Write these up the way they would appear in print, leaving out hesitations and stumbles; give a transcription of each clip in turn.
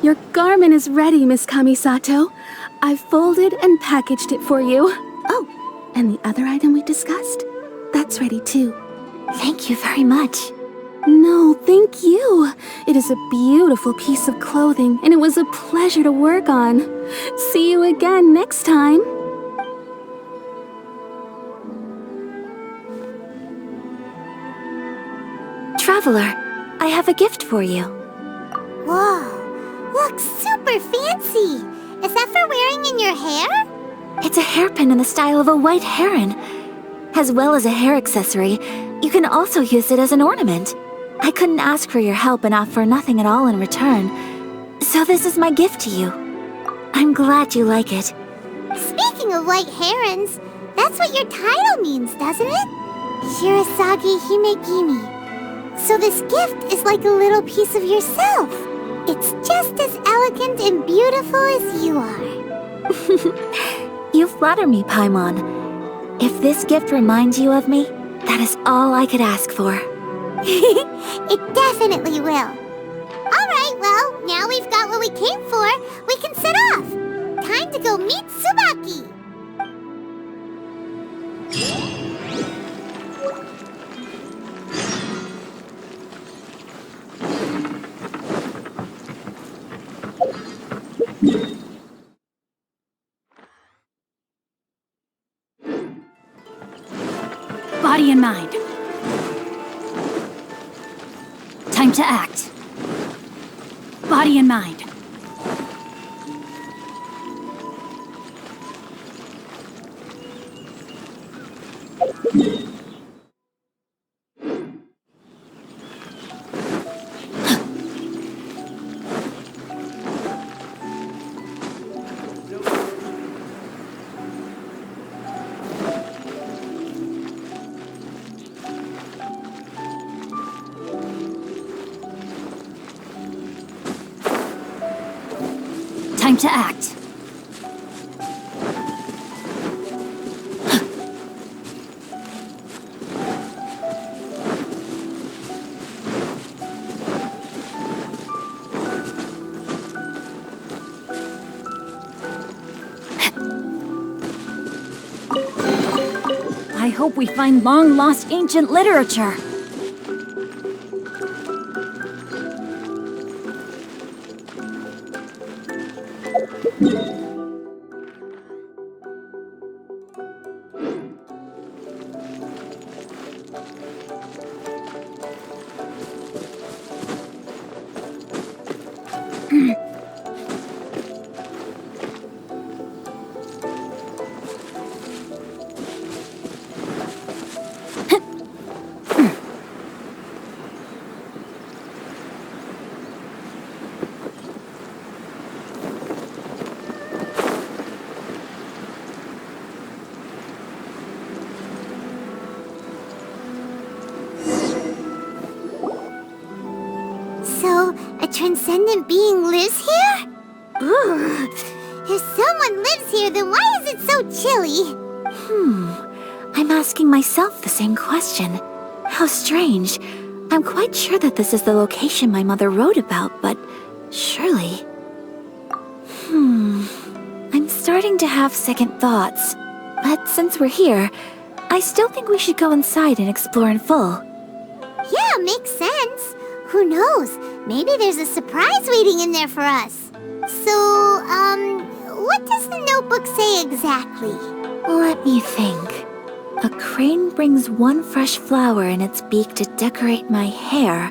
Your garment is ready, Miss Kamisato. I've folded and packaged it for you. Oh, and the other item we discussed? That's ready too. Thank you very much. No, thank you. It is a beautiful piece of clothing, and it was a pleasure to work on. See you again next time. Traveler, I have a gift for you. Whoa, looks super fancy. Is that for wearing in your hair? It's a hairpin in the style of a white heron. As well as a hair accessory, you can also use it as an ornament. I couldn't ask for your help and offer nothing at all in return, so this is my gift to you. I'm glad you like it. Speaking of white herons, that's what your title means, doesn't it? Shirasagi Himegimi. So this gift is like a little piece of yourself. It's just as elegant and beautiful as you are. You flatter me, Paimon. If this gift reminds you of me, that is all I could ask for. It definitely will. Alright, well, now we've got what we came for, we can set off. Time to go meet Tsubaki. Body and mind. Time to act. Body and mind. Time to act. I hope we find long-lost ancient literature. So, a transcendent being lives here? Ooh. If someone lives here, then why is it so chilly? I'm asking myself the same question. How strange. I'm quite sure that this is the location my mother wrote about, but surely... I'm starting to have second thoughts. But since we're here, I still think we should go inside and explore in full. Yeah, makes sense. Who knows? Maybe there's a surprise waiting in there for us. So, what does the notebook say exactly? Let me think. A crane brings one fresh flower in its beak to decorate my hair,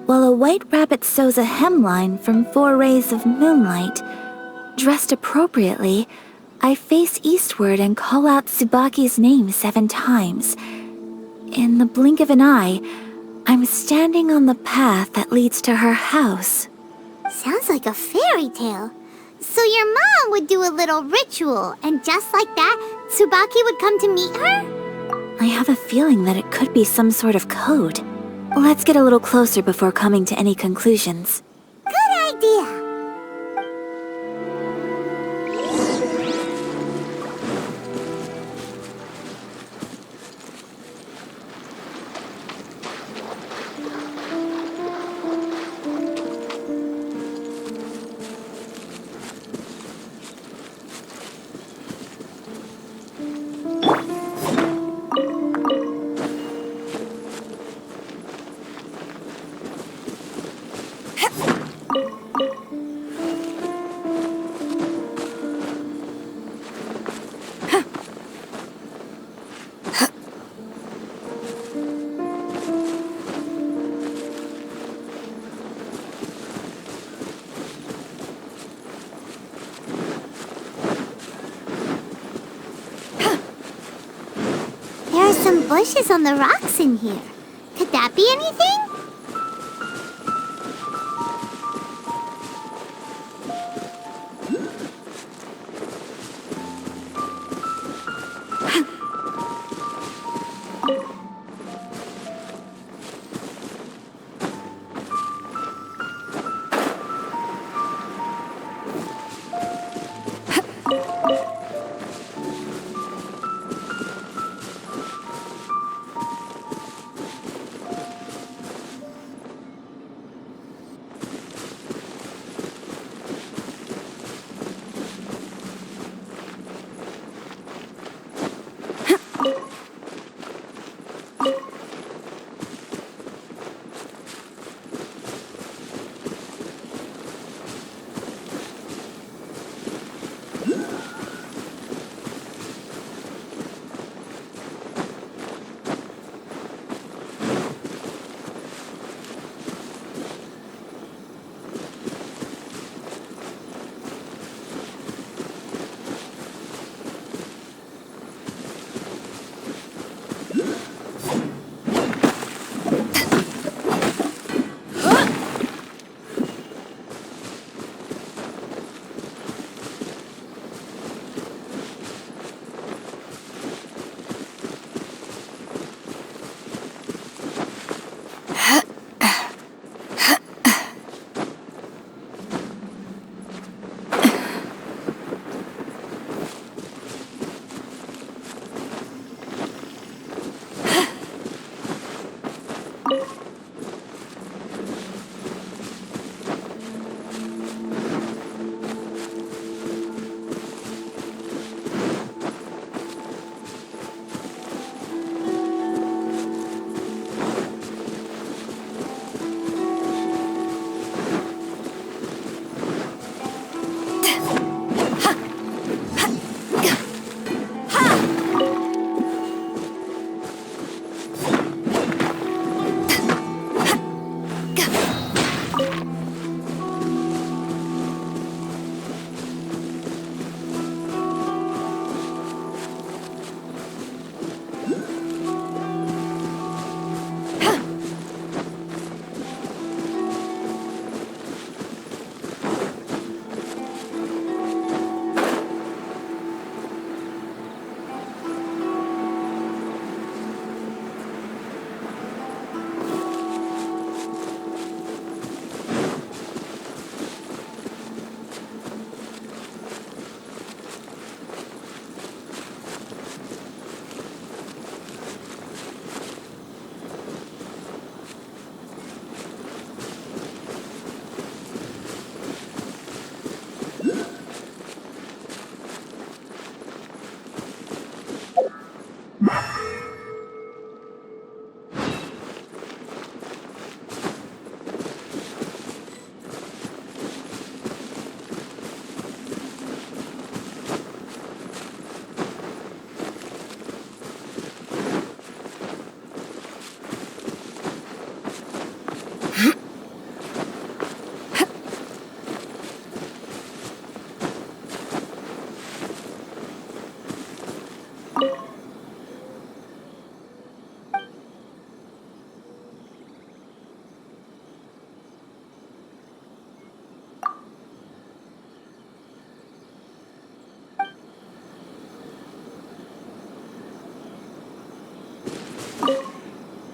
while a white rabbit sews a hemline from 4 rays of moonlight. Dressed appropriately, I face eastward and call out Tsubaki's name 7 times. In the blink of an eye, I'm standing on the path that leads to her house. Sounds like a fairy tale. So your mom would do a little ritual, and just like that, Tsubaki would come to meet her? I have a feeling that it could be some sort of code. Let's get a little closer before coming to any conclusions. Good idea. some bushes on the rocks in here. Could that be anything?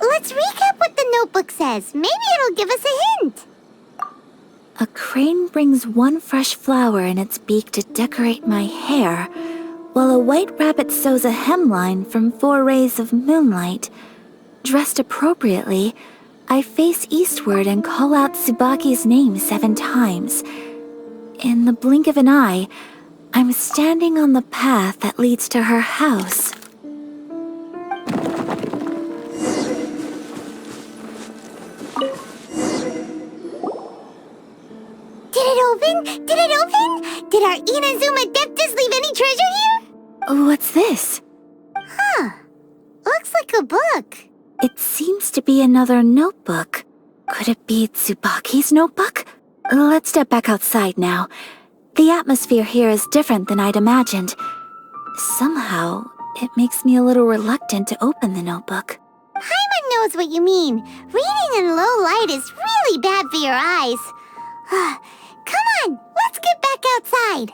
Let's recap what the notebook says. Maybe it'll give us a hint. A crane brings one fresh flower in its beak to decorate my hair, while a white rabbit sews a hemline from 4 rays of moonlight. Dressed appropriately, I face eastward and call out Tsubaki's name 7 times. In the blink of an eye, I'm standing on the path that leads to her house. Did it open? Did it open? Did our Inazuma Adeptus leave any treasure here? What's this? Huh. Looks like a book. It seems to be another notebook. Could it be Tsubaki's notebook? Let's step back outside now. The atmosphere here is different than I'd imagined. Somehow, it makes me a little reluctant to open the notebook. Paimon knows what you mean. Reading in low light is really bad for your eyes. Come on, let's get back outside.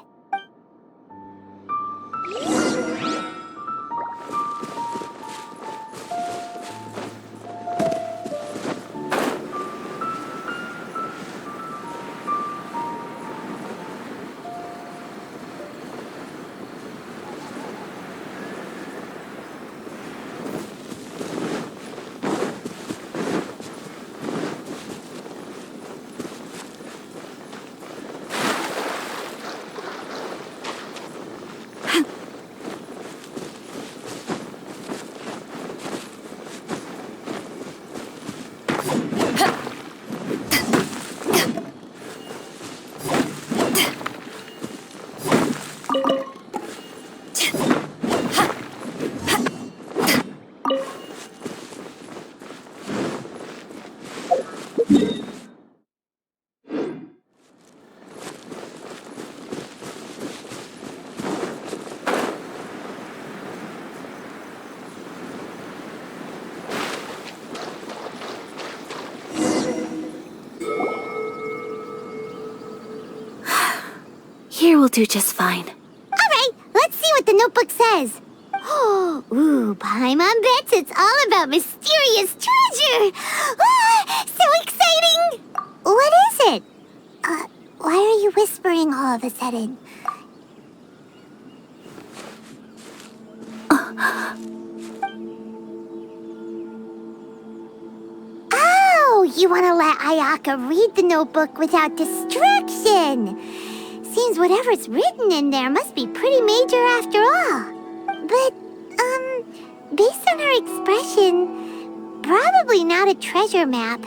Here will do just fine. Alright, let's see what the notebook says. Ooh, Paimon bets it's all about mysterious treasure! So exciting! What is it? Why are you whispering all of a sudden? Oh, you want to let Ayaka read the notebook without distraction. Seems whatever's written in there must be pretty major after all. But, based on her expression, probably not a treasure map.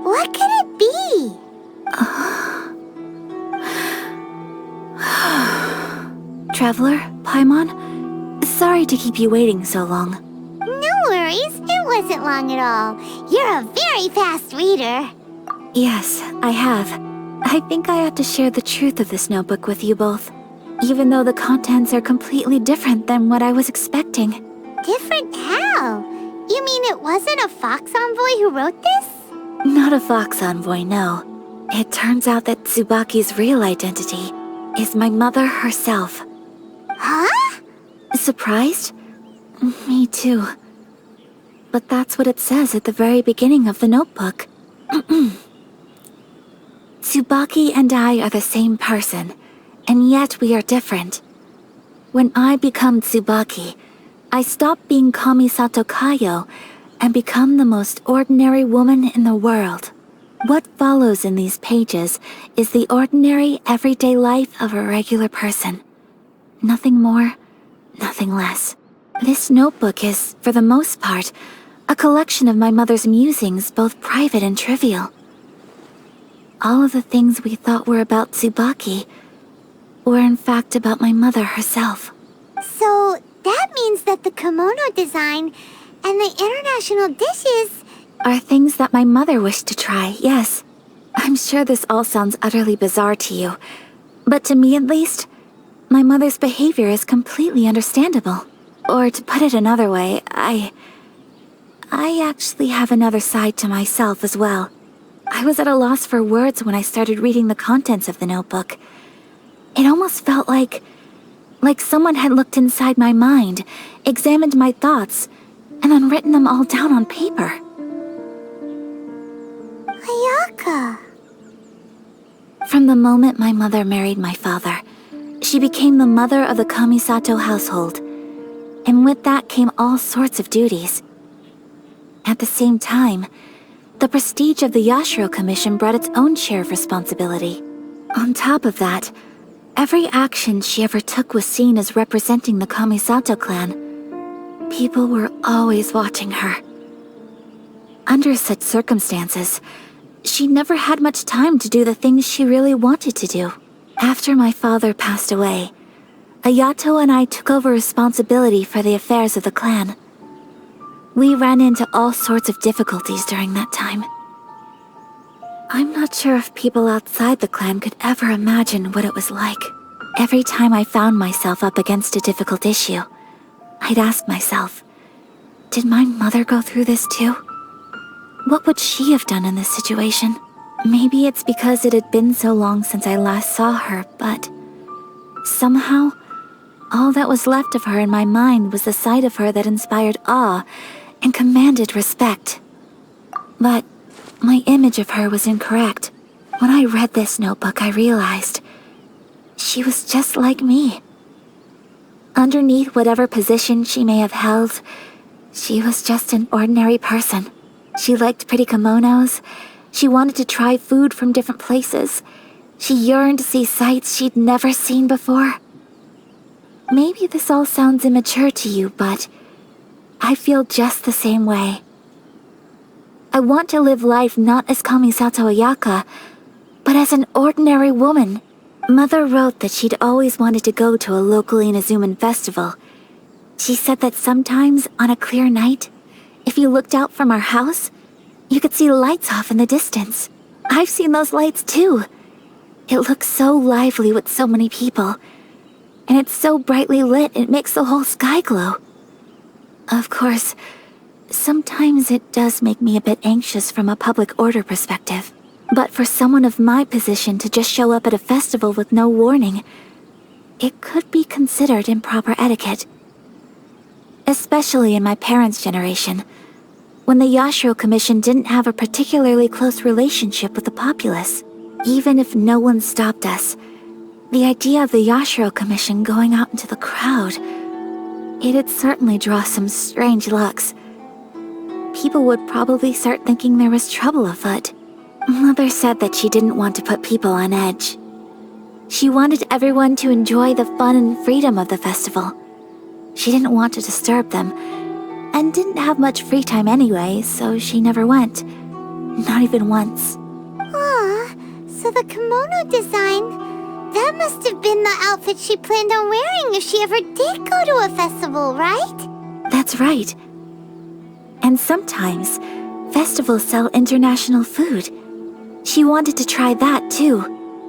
What could it be? Traveler, Paimon, sorry to keep you waiting so long. No worries, it wasn't long at all. You're a very fast reader. Yes, I have. I think I ought to share the truth of this notebook with you both, even though the contents are completely different than what I was expecting. Different how? You mean it wasn't a Fox Envoy who wrote this? Not a Fox Envoy, no. It turns out that Tsubaki's real identity is my mother herself. Huh? Surprised? Me too. But that's what it says at the very beginning of the notebook. Tsubaki and I are the same person, and yet we are different. When I become Tsubaki, I stop being Kamisato Kayo and become the most ordinary woman in the world. What follows in these pages is the ordinary, everyday life of a regular person. Nothing more, nothing less. This notebook is, for the most part, a collection of my mother's musings, both private and trivial. All of the things we thought were about Tsubaki were in fact about my mother herself. So that means that the kimono design and the international dishes are things that my mother wished to try, yes. I'm sure this all sounds utterly bizarre to you, but to me at least, my mother's behavior is completely understandable. Or to put it another way, I actually have another side to myself as well. I was at a loss for words when I started reading the contents of the notebook. It almost felt like someone had looked inside my mind, examined my thoughts, and then written them all down on paper. Ayaka. From the moment my mother married my father, she became the mother of the Kamisato household, and with that came all sorts of duties. At the same time, the prestige of the Yashiro Commission brought its own share of responsibility. On top of that, every action she ever took was seen as representing the Kamisato clan. People were always watching her. Under such circumstances, she never had much time to do the things she really wanted to do. After my father passed away, Ayato and I took over responsibility for the affairs of the clan. We ran into all sorts of difficulties during that time. I'm not sure if people outside the clan could ever imagine what it was like. Every time I found myself up against a difficult issue, I'd ask myself, did my mother go through this too? What would she have done in this situation? Maybe it's because it had been so long since I last saw her, but somehow, all that was left of her in my mind was the side of her that inspired awe and commanded respect. But my image of her was incorrect. When I read this notebook, I realized she was just like me. Underneath whatever position she may have held, she was just an ordinary person. She liked pretty kimonos. She wanted to try food from different places. She yearned to see sights she'd never seen before. Maybe this all sounds immature to you, but I feel just the same way. I want to live life not as Kamisato Ayaka, but as an ordinary woman. Mother wrote that she'd always wanted to go to a local Inazuman festival. She said that sometimes, on a clear night, if you looked out from our house, you could see lights off in the distance. I've seen those lights too. It looks so lively with so many people. And it's so brightly lit, it makes the whole sky glow. Of course, sometimes it does make me a bit anxious from a public order perspective. But for someone of my position to just show up at a festival with no warning, it could be considered improper etiquette. Especially in my parents' generation, when the Yashiro Commission didn't have a particularly close relationship with the populace. Even if no one stopped us, the idea of the Yashiro Commission going out into the crowd, it'd certainly draw some strange looks. People would probably start thinking there was trouble afoot. Mother said that she didn't want to put people on edge. She wanted everyone to enjoy the fun and freedom of the festival. She didn't want to disturb them, and didn't have much free time anyway, so she never went. Not even once. Aw, so the kimono design, that must have been the outfit she planned on wearing if she ever did go to a festival, right? That's right. And sometimes, festivals sell international food. She wanted to try that too.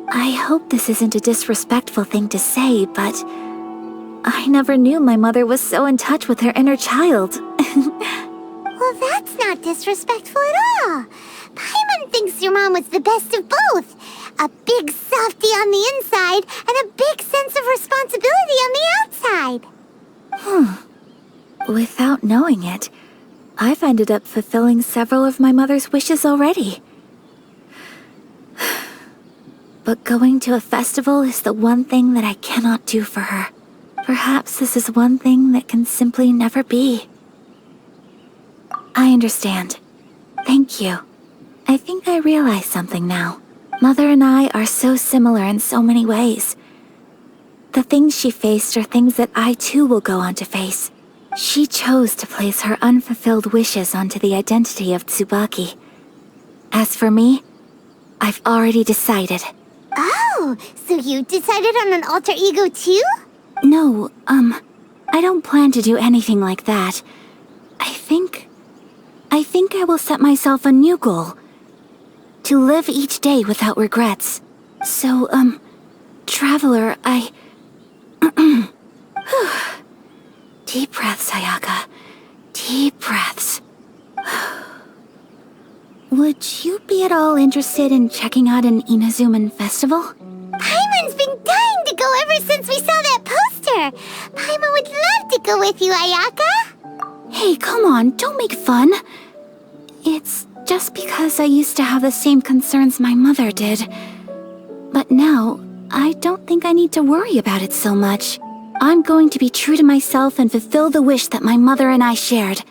I hope this isn't a disrespectful thing to say, but I never knew my mother was so in touch with her inner child. Well, that's not disrespectful at all. Paimon thinks your mom was the best of both. A big softie on the inside and a big sense of responsibility on the outside. Without knowing it, I've ended up fulfilling several of my mother's wishes already. But going to a festival is the one thing that I cannot do for her. Perhaps this is one thing that can simply never be. I understand. Thank you. I think I realize something now. Mother and I are so similar in so many ways. The things she faced are things that I too will go on to face. She chose to place her unfulfilled wishes onto the identity of Tsubaki. As for me, I've already decided. Oh, so you decided on an alter ego too? No, I don't plan to do anything like that. I think I will set myself a new goal. To live each day without regrets. So, Traveler, Deep breaths, Ayaka. Deep breaths. Would you be at all interested in checking out an Inazuman festival? Paimon's been dying to go ever since we saw that poster. Paimon would love to go with you, Ayaka. Hey, come on, don't make fun. It's just because I used to have the same concerns my mother did. But now, I don't think I need to worry about it so much. I'm going to be true to myself and fulfill the wish that my mother and I shared.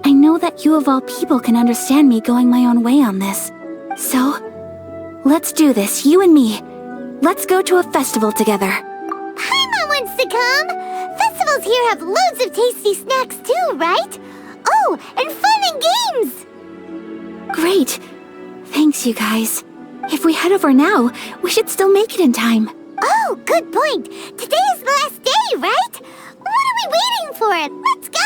I know that you of all people can understand me going my own way on this. So, let's do this, you and me. Let's go to a festival together. Paimon wants to come. Festivals here have loads of tasty snacks too, right? Oh, and fun and games! Great. Thanks, you guys. If we head over now, we should still make it in time. Oh, good point. Today is the last day, right? What are we waiting for? Let's go!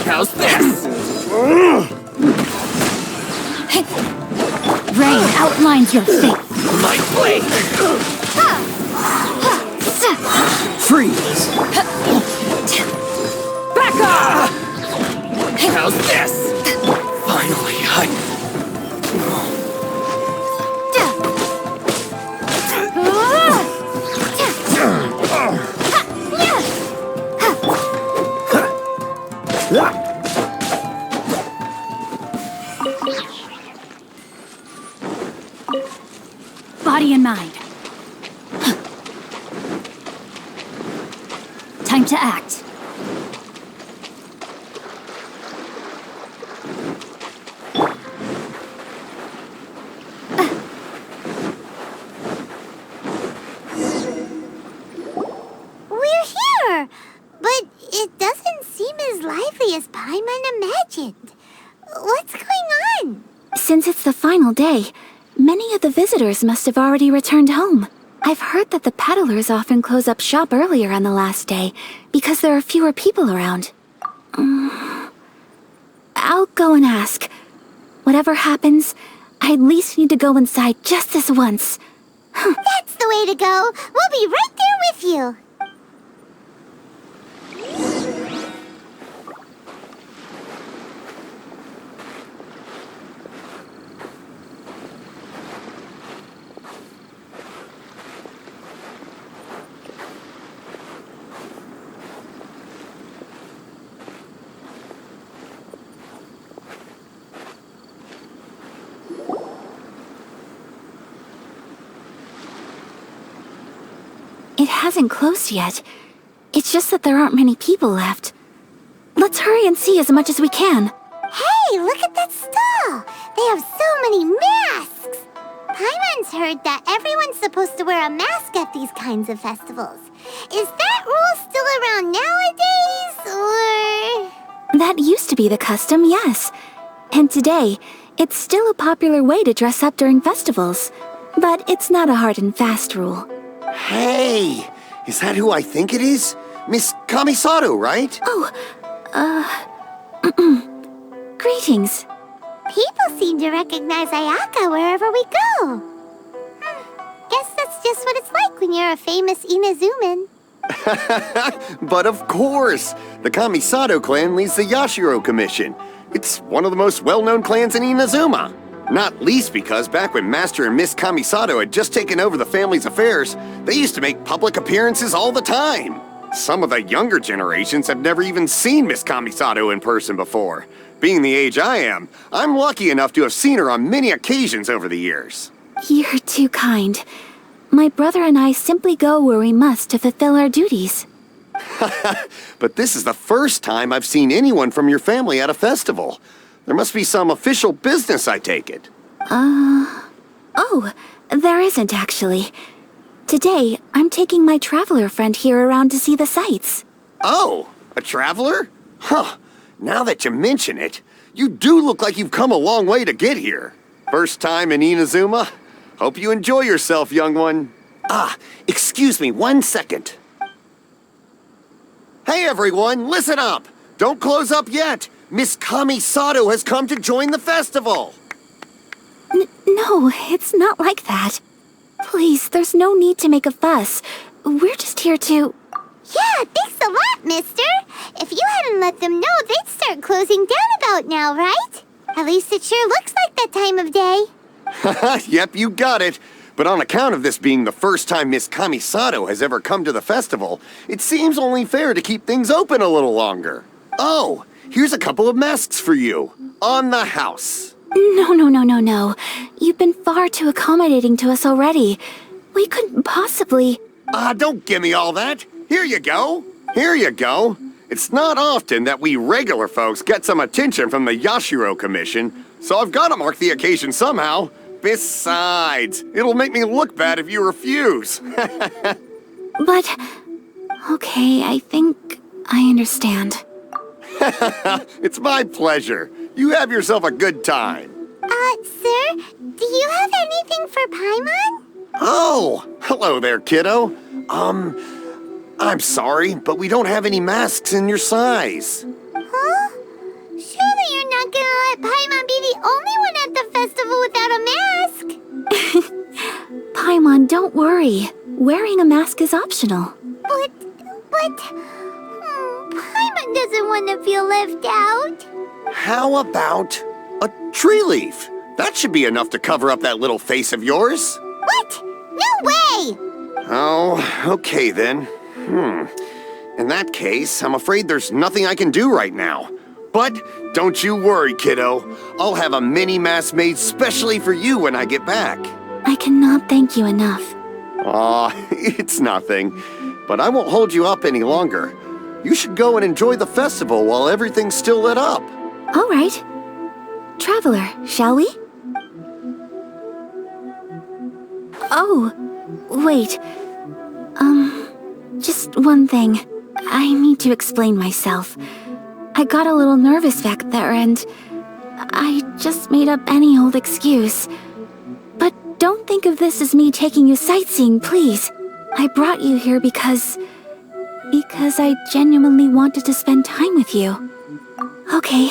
How's this? Rain outlines your fate. My blade! Freeze! Back off! How's this? Finally, Body and mind. Time to act. We're here! But it doesn't seem as lively as Paimon imagined. What's going on? Since it's the final day, many of the visitors must have already returned home. I've heard that the peddlers often close up shop earlier on the last day because there are fewer people around. I'll go and ask. Whatever happens, I at least need to go inside just this once. That's the way to go. We'll be right there with you. It hasn't closed yet. It's just that there aren't many people left. Let's hurry and see as much as we can. Hey, look at that stall! They have so many masks! Paimon's heard that everyone's supposed to wear a mask at these kinds of festivals. Is that rule still around nowadays, or...? That used to be the custom, yes. And today, it's still a popular way to dress up during festivals. But it's not a hard and fast rule. Hey! Is that who I think it is? Miss Kamisato, right? Greetings. People seem to recognize Ayaka wherever we go. Guess that's just what it's like when you're a famous Inazuman. But of course! The Kamisato clan leads the Yashiro Commission. It's one of the most well-known clans in Inazuma. Not least because back when Master and Miss Kamisato had just taken over the family's affairs, they used to make public appearances all the time. Some of the younger generations have never even seen Miss Kamisato in person before. Being the age I am, I'm lucky enough to have seen her on many occasions over the years. You're too kind. My brother and I simply go where we must to fulfill our duties. But this is the first time I've seen anyone from your family at a festival. There must be some official business, I take it. Oh, there isn't actually. Today, I'm taking my traveler friend here around to see the sights. Oh, a traveler? Huh. Now that you mention it, you do look like you've come a long way to get here. First time in Inazuma? Hope you enjoy yourself, young one. Excuse me 1 second. Hey everyone, listen up! Don't close up yet! Miss Kamisato has come to join the festival! No, it's not like that. Please, there's no need to make a fuss. We're just here to... Yeah, thanks a lot, mister. If you hadn't let them know, they'd start closing down about now, right? At least it sure looks like that time of day. Yep, you got it. But on account of this being the first time Miss Kamisato has ever come to the festival, it seems only fair to keep things open a little longer. Oh, here's a couple of masks for you. On the house. No. You've been far too accommodating to us already. We couldn't possibly... Don't give me all that. Here you go. Here you go. It's not often that we regular folks get some attention from the Yashiro Commission, so I've got to mark the occasion somehow. Besides, it'll make me look bad if you refuse. But... okay, I think I understand. It's my pleasure. You have yourself a good time. Sir, do you have anything for Paimon? Oh, hello there, kiddo. I'm sorry, but we don't have any masks in your size. Huh? Surely you're not gonna let Paimon be the only one at the festival without a mask? Paimon, don't worry. Wearing a mask is optional. But... Paimon doesn't want to feel left out. How about a tree leaf? That should be enough to cover up that little face of yours. What? No way! Oh, okay then. In that case, I'm afraid there's nothing I can do right now. But don't you worry, kiddo. I'll have a mini mask made specially for you when I get back. I cannot thank you enough. Aw, it's nothing. But I won't hold you up any longer. You should go and enjoy the festival while everything's still lit up. All right. Traveler, shall we? Oh, wait. Just one thing. I need to explain myself. I got a little nervous back there and I just made up any old excuse. But don't think of this as me taking you sightseeing, please. I brought you here because I genuinely wanted to spend time with you. Okay,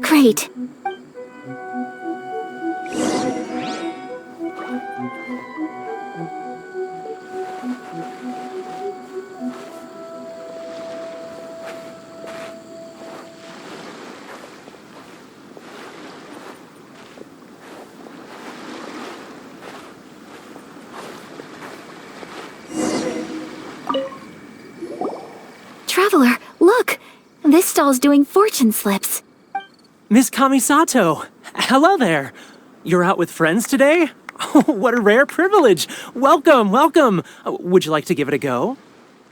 great. Traveler, look! This stall's doing fortune slips. Miss Kamisato, hello there. You're out with friends today? Oh, what a rare privilege. Welcome, welcome. Would you like to give it a go?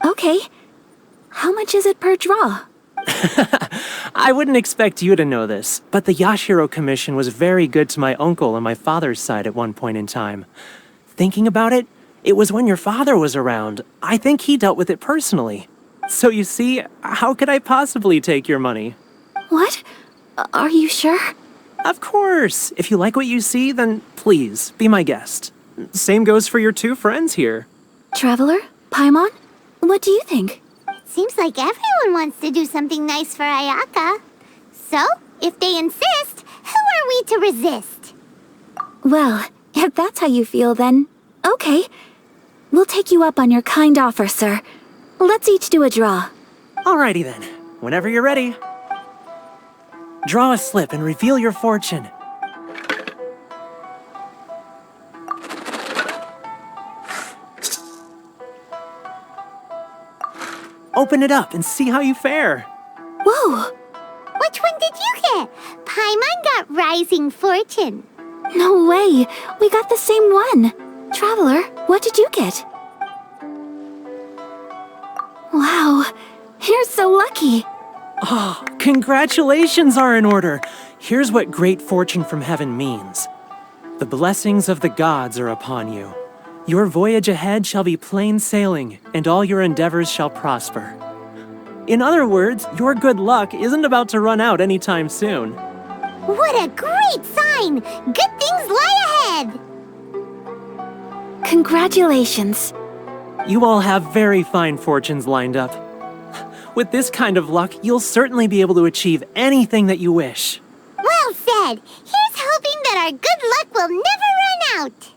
Okay. How much is it per draw? I wouldn't expect you to know this, but the Yashiro Commission was very good to my uncle on my father's side at one point in time. Thinking about it, it was when your father was around. I think he dealt with it personally. So you see, how could I possibly take your money? What? Are you sure? Of course. If you like what you see, then please, be my guest. Same goes for your two friends here. Traveler? Paimon? What do you think? Seems like everyone wants to do something nice for Ayaka. So, if they insist, who are we to resist? Well, if that's how you feel, then okay. We'll take you up on your kind offer, sir. Let's each do a draw. Alrighty then. Whenever you're ready. Draw a slip and reveal your fortune. Open it up and see how you fare. Whoa! Which one did you get? Paimon got Rising Fortune. No way! We got the same one! Traveler, what did you get? Wow, you're so lucky. Oh, congratulations are in order. Here's what great fortune from heaven means. The blessings of the gods are upon you. Your voyage ahead shall be plain sailing, and all your endeavors shall prosper. In other words, your good luck isn't about to run out anytime soon. What a great sign! Good things lie ahead! Congratulations. You all have very fine fortunes lined up. With this kind of luck, you'll certainly be able to achieve anything that you wish. Well said! Here's hoping that our good luck will never run out!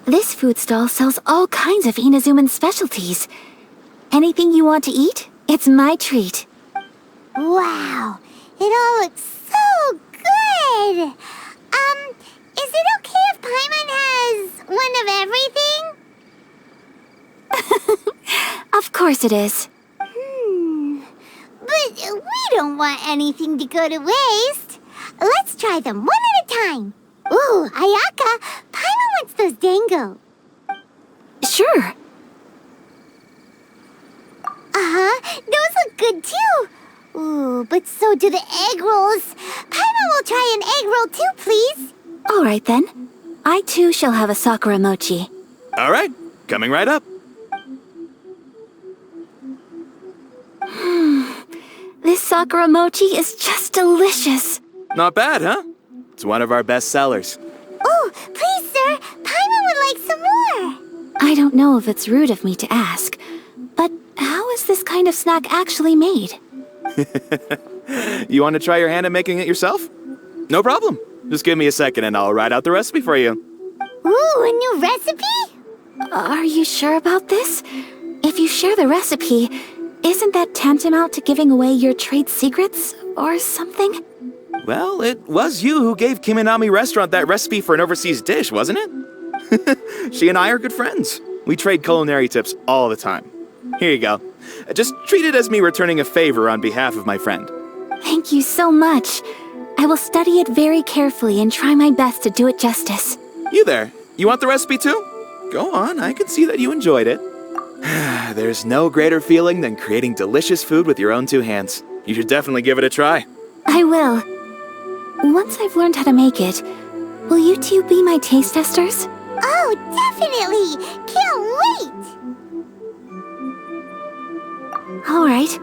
This food stall sells all kinds of Inazuman specialties. Anything you want to eat, it's my treat. Wow, it all looks so good! Is it okay if Paimon has one of everything? Of course it is. But we don't want anything to go to waste. Let's try them one at a time. Ooh, Ayaka, Paimon wants those dango. Sure. Uh-huh, those look good too. Ooh, but so do the egg rolls. Paimon will try an egg roll too, please. All right then. I too shall have a Sakura mochi. All right, coming right up. This Sakura mochi is just delicious. Not bad, huh? It's one of our best sellers. Oh, please, sir. Paimon would like some more. I don't know if it's rude of me to ask, but how is this kind of snack actually made? You want to try your hand at making it yourself? No problem. Just give me a second and I'll write out the recipe for you. Ooh, a new recipe? Are you sure about this? If you share the recipe, isn't that tantamount to giving away your trade secrets or something? Well, it was you who gave Kiminami Restaurant that recipe for an overseas dish, wasn't it? She and I are good friends. We trade culinary tips all the time. Here you go. Just treat it as me returning a favor on behalf of my friend. Thank you so much. I will study it very carefully and try my best to do it justice. You there, you want the recipe too? Go on, I can see that you enjoyed it. There's no greater feeling than creating delicious food with your own two hands. You should definitely give it a try. I will. Once I've learned how to make it, will you two be my taste testers? Oh, definitely! Can't wait! All right.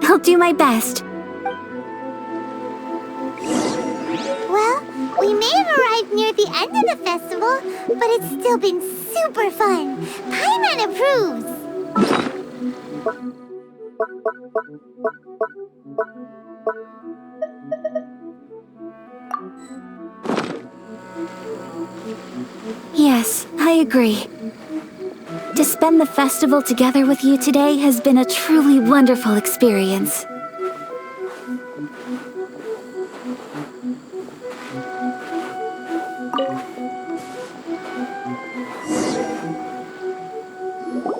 I'll do my best. Well, we may have arrived near the end of the festival, but it's still been super fun. Paimon approves! Yes, I agree. To spend the festival together with you today has been a truly wonderful experience.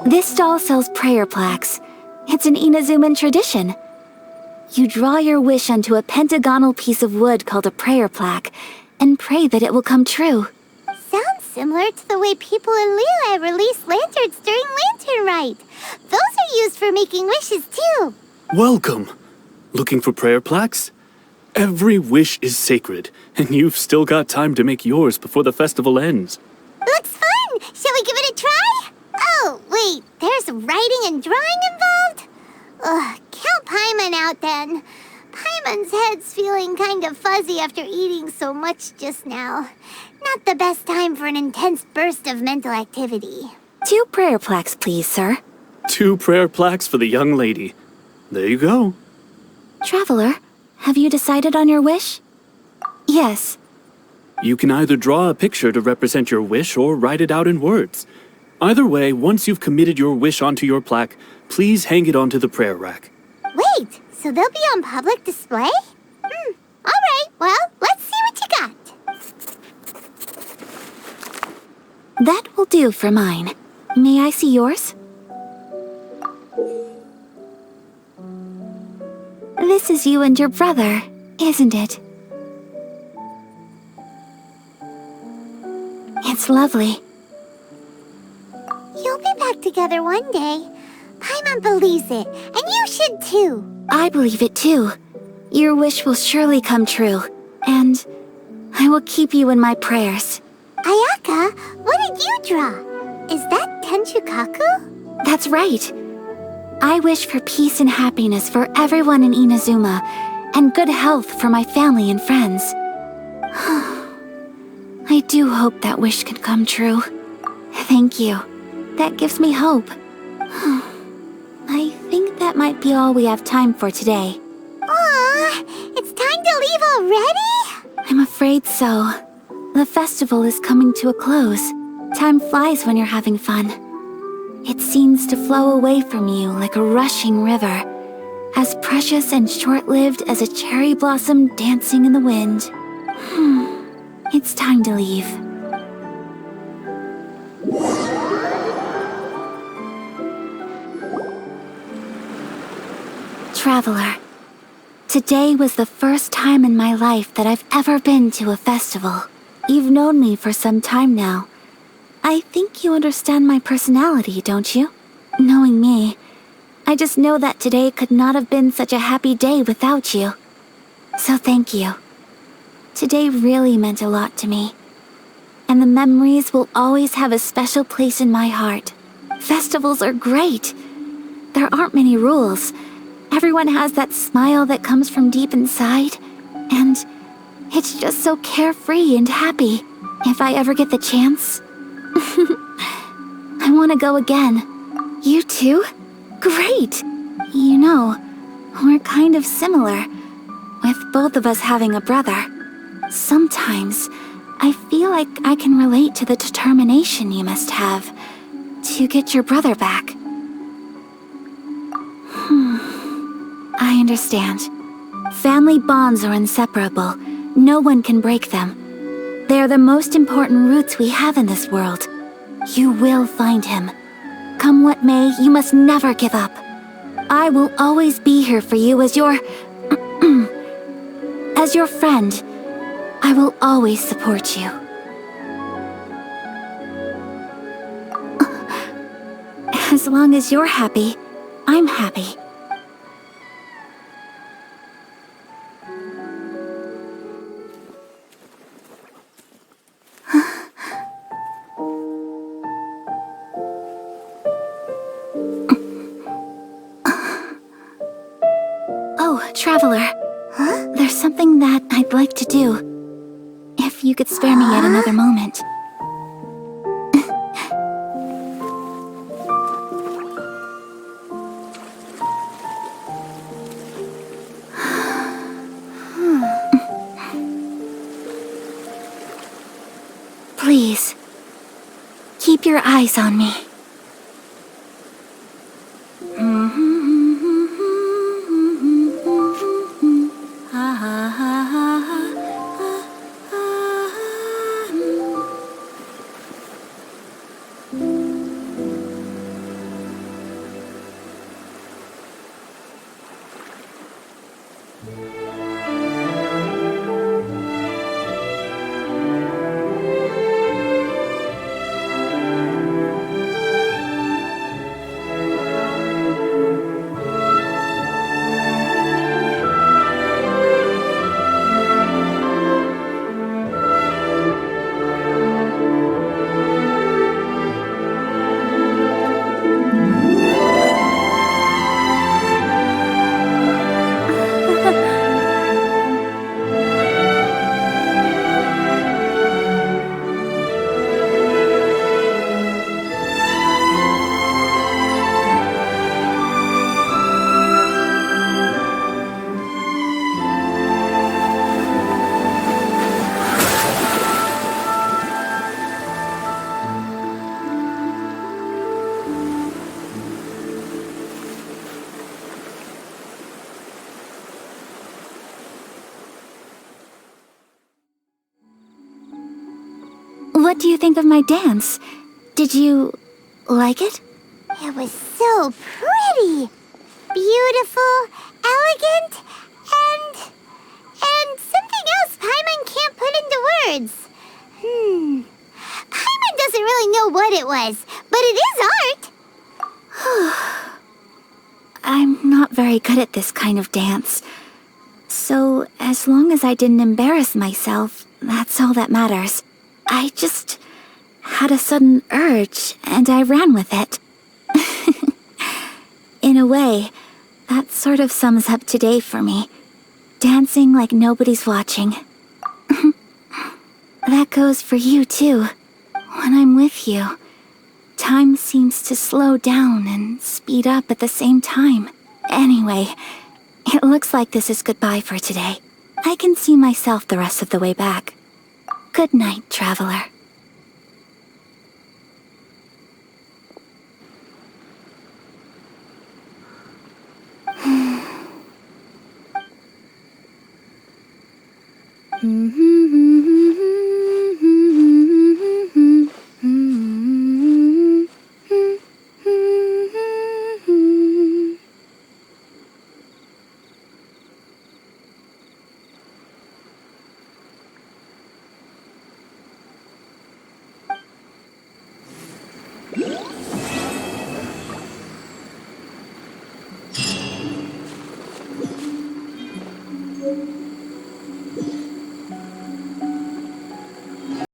This stall sells prayer plaques. It's an Inazuman tradition. You draw your wish onto a pentagonal piece of wood called a prayer plaque and pray that it will come true. Sounds similar to the way people in Liyue release lanterns during Lantern Rite. Those are used for making wishes too. Welcome. Looking for prayer plaques? Every wish is sacred, and you've still got time to make yours before the festival ends. Looks fun! Shall we give it a try? Oh, wait, there's writing and drawing involved? Ugh, count Paimon out then. Paimon's head's feeling kind of fuzzy after eating so much just now. Not the best time for an intense burst of mental activity. 2 prayer plaques, please, sir. 2 prayer plaques for the young lady. There you go. Traveler, have you decided on your wish? Yes. You can either draw a picture to represent your wish or write it out in words. Either way, once you've committed your wish onto your plaque, please hang it onto the prayer rack. Wait, so they'll be on public display? Alright, well, let's see what you got. That will do for mine. May I see yours? This is you and your brother, isn't it? It's lovely. You'll be back together one day. Paimon believes it, and you should too. I believe it too. Your wish will surely come true, and I will keep you in my prayers. Ayaka, what did you draw? Is that Tenchukaku? That's right. I wish for peace and happiness for everyone in Inazuma, and good health for my family and friends. I do hope that wish can come true. Thank you. That gives me hope. I think that might be all we have time for today. Aw, it's time to leave already? I'm afraid so. The festival is coming to a close. Time flies when you're having fun. It seems to flow away from you like a rushing river, as precious and short-lived as a cherry blossom dancing in the wind. It's time to leave. Traveler, today was the first time in my life that I've ever been to a festival. You've known me for some time now. I think you understand my personality, don't you? Knowing me, I just know that today could not have been such a happy day without you. So thank you. Today really meant a lot to me. And the memories will always have a special place in my heart. Festivals are great. There aren't many rules. Everyone has that smile that comes from deep inside. And it's just so carefree and happy. If I ever get the chance, I want to go again. You too? Great! You know, we're kind of similar, with both of us having a brother. Sometimes, I feel like I can relate to the determination you must have to get your brother back. I understand. Family bonds are inseparable. No one can break them. They are the most important roots we have in this world. You will find him. Come what may, you must never give up. I will always be here for you as your... as your friend. I will always support you. As long as you're happy, I'm happy. Traveler, there's something that I'd like to do. If you could spare me yet another moment. Please, keep your eyes on me. What do you think of my dance? Did you like it? It was so pretty. Beautiful, elegant, and something else Paimon can't put into words. Paimon doesn't really know what it was, but it is art. I'm not very good at this kind of dance. So, as long as I didn't embarrass myself, that's all that matters. I just had a sudden urge, and I ran with it. In a way, that sort of sums up today for me. Dancing like nobody's watching. That goes for you, too. When I'm with you, time seems to slow down and speed up at the same time. Anyway, it looks like this is goodbye for today. I can see myself the rest of the way back. Good night, traveler. Mm-hmm.